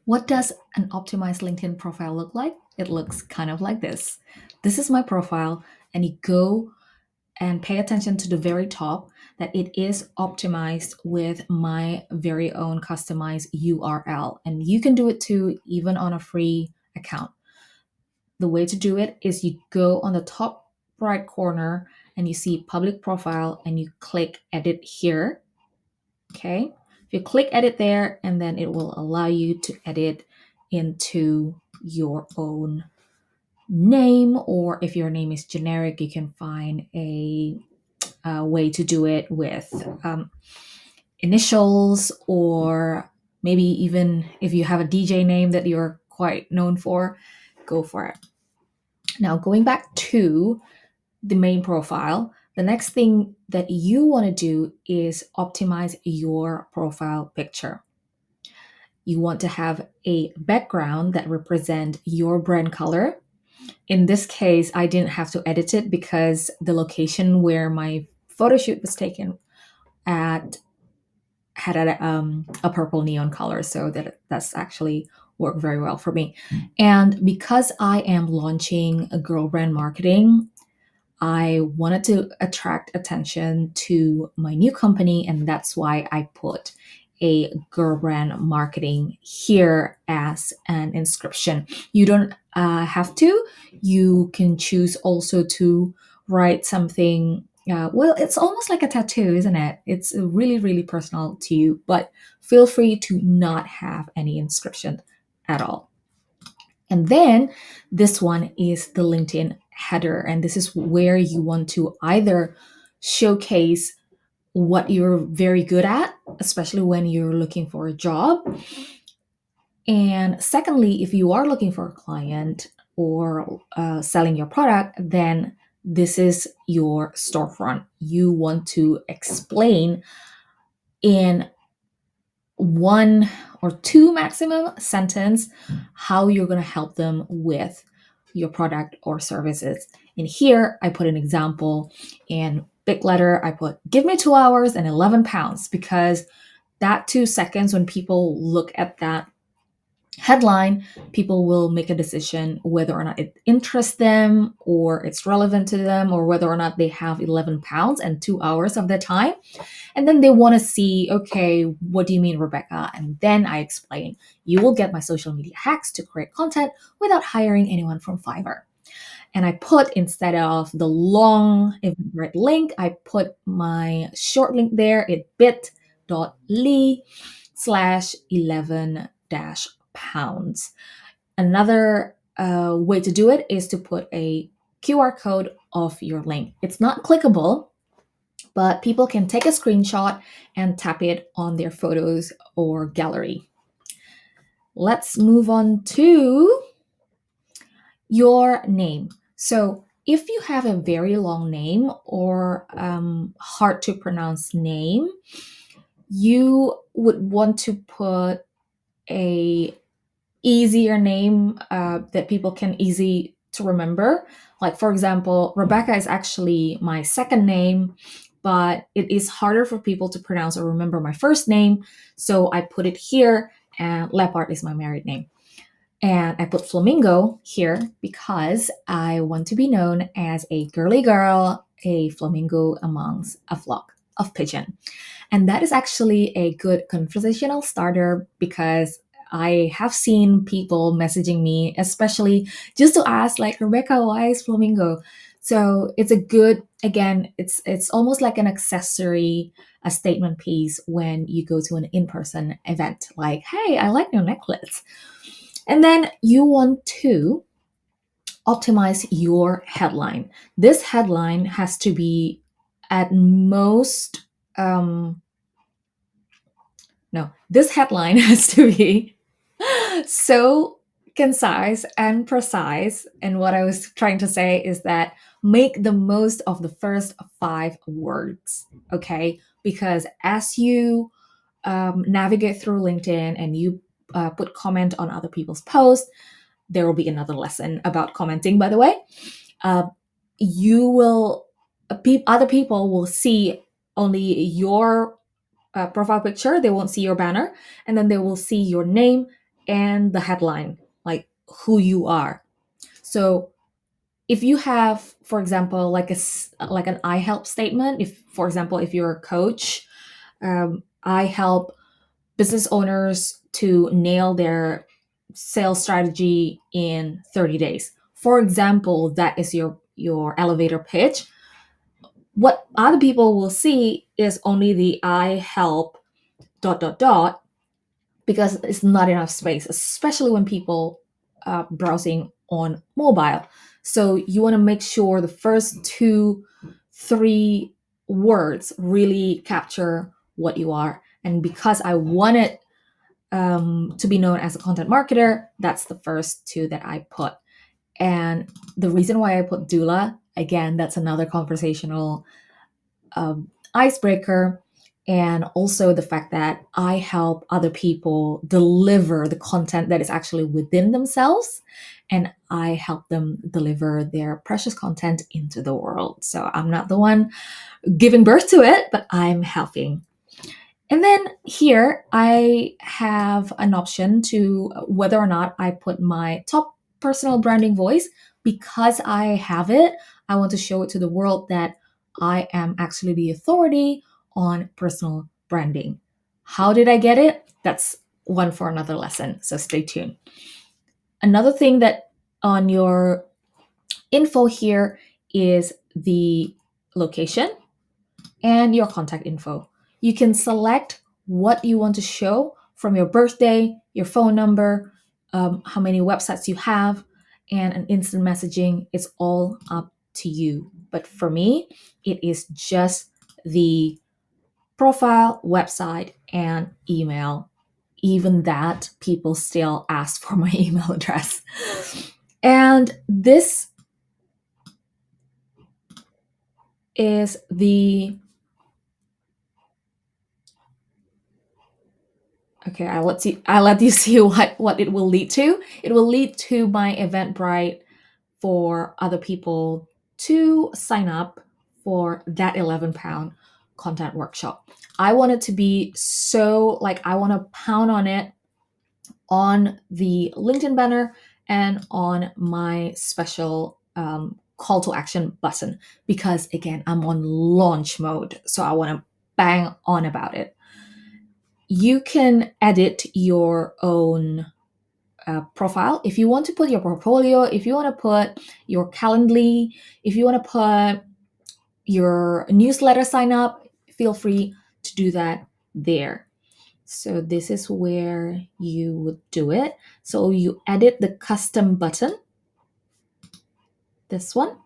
What does an optimized LinkedIn profile look like? It looks kind of like this. This is my profile, and you go and pay attention to the very top that it is optimized with my very own customized URL. And you can do it too, even on a free account. The way to do it is you go on the top right corner and you see public profile and you click edit here. Okay. If you click edit there, and then it will allow you to edit into your own name, or if your name is generic, you can find a way to do it with initials, or maybe even if you have a DJ name that you're quite known for, go for it. Now, going back to the main profile, the next thing that you want to do is optimize your profile picture. You want to have a background that represent your brand color. In this case, I didn't have to edit it because the location where my photo shoot was taken at had a purple neon color, so that's actually worked very well for me. And because I am launching a girl brand marketing, I wanted to attract attention to my new company, and that's why I put a girl brand marketing here as an inscription. You don't have to. You can choose also to write something. Well, it's almost like a tattoo, isn't it? It's really, really personal to you, but feel free to not have any inscription at all. And then this one is the LinkedIn header. And this is where you want to either showcase what you're very good at, especially when you're looking for a job. And secondly, if you are looking for a client or selling your product, then this is your storefront. You want to explain in one or two maximum sentence how you're going to help them with your product or services. In here, I put an example in big letter. I put, give me 2 hours and 11 pounds, because that 2 seconds, when people look at that headline, people will make a decision whether or not it interests them or it's relevant to them, or whether or not they have 11 pounds and 2 hours of their time. And then they want to see, okay, what do you mean, Rebecca? And then I explain, you will get my social media hacks to create content without hiring anyone from Fiverr. And I put, instead of the long Eventbrite link, I put my short link there at bit.ly/11 dash pounds. Another way to do it is to put a QR code of your link. It's not clickable, but people can take a screenshot and tap it on their photos or gallery. Let's move on to your name. So if you have a very long name or hard to pronounce name, you would want to put a easier name that people can easy to remember. Like, for example, Rebecca is actually my second name, but it is harder for people to pronounce or remember my first name. So I put it here, and Leppard is my married name. And I put flamingo here because I want to be known as a girly girl, a flamingo amongst a flock of pigeon. And that is actually a good conversational starter, because I have seen people messaging me, especially just to ask, like, Rebecca, why is flamingo? So it's a good, again, it's almost like an accessory, a statement piece when you go to an in-person event. Like, hey, I like your necklace. And then you want to optimize your headline. This headline has to be at most, this headline has to be so concise and precise. And what I was trying to say is that make the most of the first 5 words, okay? Because as you navigate through LinkedIn and you put comment on other people's posts, there will be another lesson about commenting, by the way. You will, other people will see only your profile picture. They won't see your banner, and then they will see your name and the headline, like who you are. So if you have, for example, like an I help statement, if, for example, if you're a coach, I help business owners to nail their sales strategy in 30 days. For example, that is your elevator pitch. What other people will see is only the I help dot dot dot, because it's not enough space, especially when people browsing on mobile. So you want to make sure the first 2, 3 words really capture what you are. And because I wanted to be known as a content marketer, that's the first 2 that I put. And the reason why I put doula, again, that's another conversational icebreaker. And also the fact that I help other people deliver the content that is actually within themselves, and I help them deliver their precious content into the world. So I'm not the one giving birth to it, but I'm helping. And then here I have an option to whether or not I put my top personal branding voice. Because I have it, I want to show it to the world that I am actually the authority on personal branding. How did I get it? That's one for another lesson, so stay tuned. Another thing that on your info here is the location and your contact info. You can select what you want to show from your birthday, your phone number, how many websites you have, and an instant messaging. It's all up to you. But for me, it is just the profile, website, and email. Even that, people still ask for my email address. And this is the Okay, I'll let you see what it will lead to. It will lead to my Eventbrite for other people to sign up for that 11-pound content workshop. I want it to be so, like, I want to pound on it on the LinkedIn banner and on my special call to action button, because again, I'm on launch mode. So I want to bang on about it. You can edit your own profile. If you want to put your portfolio, if you want to put your Calendly, if you want to put your newsletter sign up, feel free to do that there. So this is where you would do it. So you edit the custom button, this one.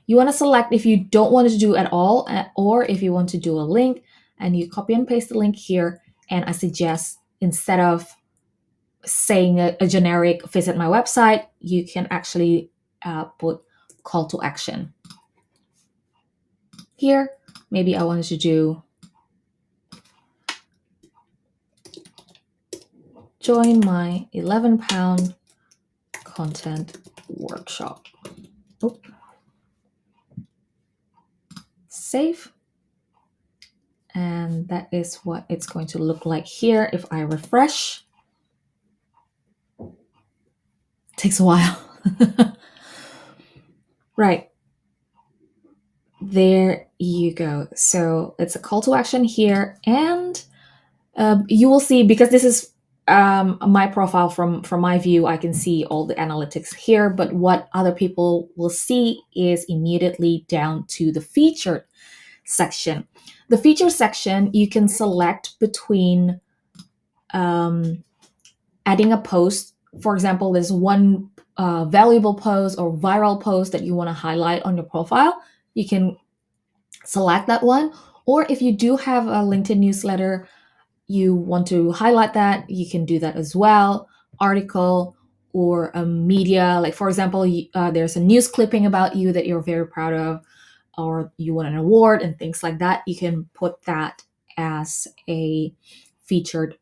You want to select if you don't want to do at all, or if you want to do a link, and you copy and paste the link here. And I suggest, instead of saying a generic visit my website, you can actually put call to action. Here, maybe I wanted to do join my 11-pound content workshop. Oop. Save. And that is what it's going to look like here if I refresh. Takes a while. Right. There you go. So it's a call to action here, and you will see, because this is my profile from my view, I can see all the analytics here, but what other people will see is immediately down to the featured section. The feature section, you can select between adding a post. For example, there's one valuable post or viral post that you want to highlight on your profile. You can select that one. Or if you do have a LinkedIn newsletter, you want to highlight that, you can do that as well. Article or a media, like for example, there's a news clipping about you that you're very proud of, or you won an award and things like that. You can put that as a featured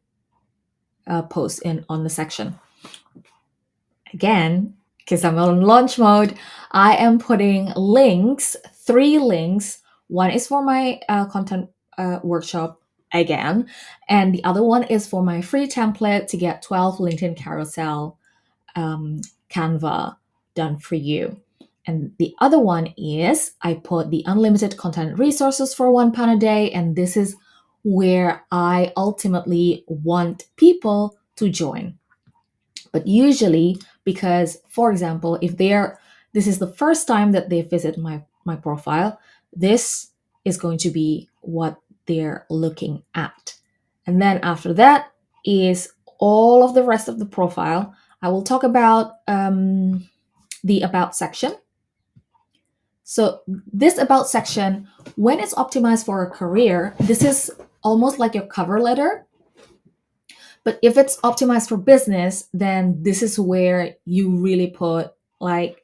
post on the section. Again, because I'm on launch mode, I am putting links, 3 links. One is for my content workshop. again. And the other one is for my free template to get 12 LinkedIn carousel um, Canva done for you. And the other one is I put the unlimited content resources for £1 a day. And this is where I ultimately want people to join. But usually, because, for example, if this is the first time that they visit my profile, this is going to be what they're looking at. And then after that is all of the rest of the profile. I will talk about the about section. So this about section, when it's optimized for a career, this is almost like your cover letter. But if it's optimized for business, then this is where you really put like,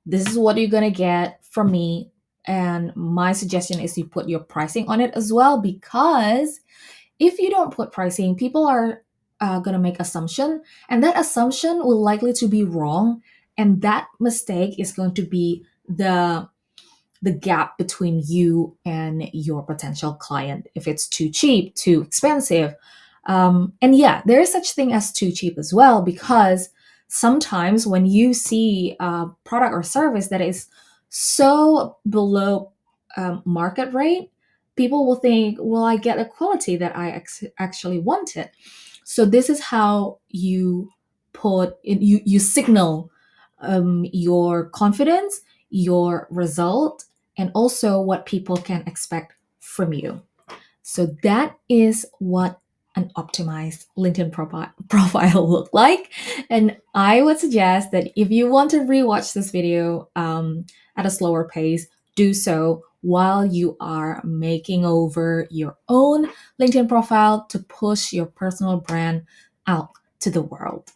this is what you're going to get from me. And my suggestion is you put your pricing on it as well, because if you don't put pricing, people are going to make assumption, and that assumption will likely to be wrong. And that mistake is going to be the gap between you and your potential client if it's too cheap, too expensive. And yeah, there is such thing as too cheap as well, because sometimes when you see a product or service that is so below market rate, people will think, well, I get a quality that I actually wanted. So this is how you you signal your confidence, your result, and also what people can expect from you. So that is what an optimized LinkedIn profile look like. And I would suggest that if you want to rewatch this video at a slower pace, do so while you are making over your own LinkedIn profile to push your personal brand out to the world.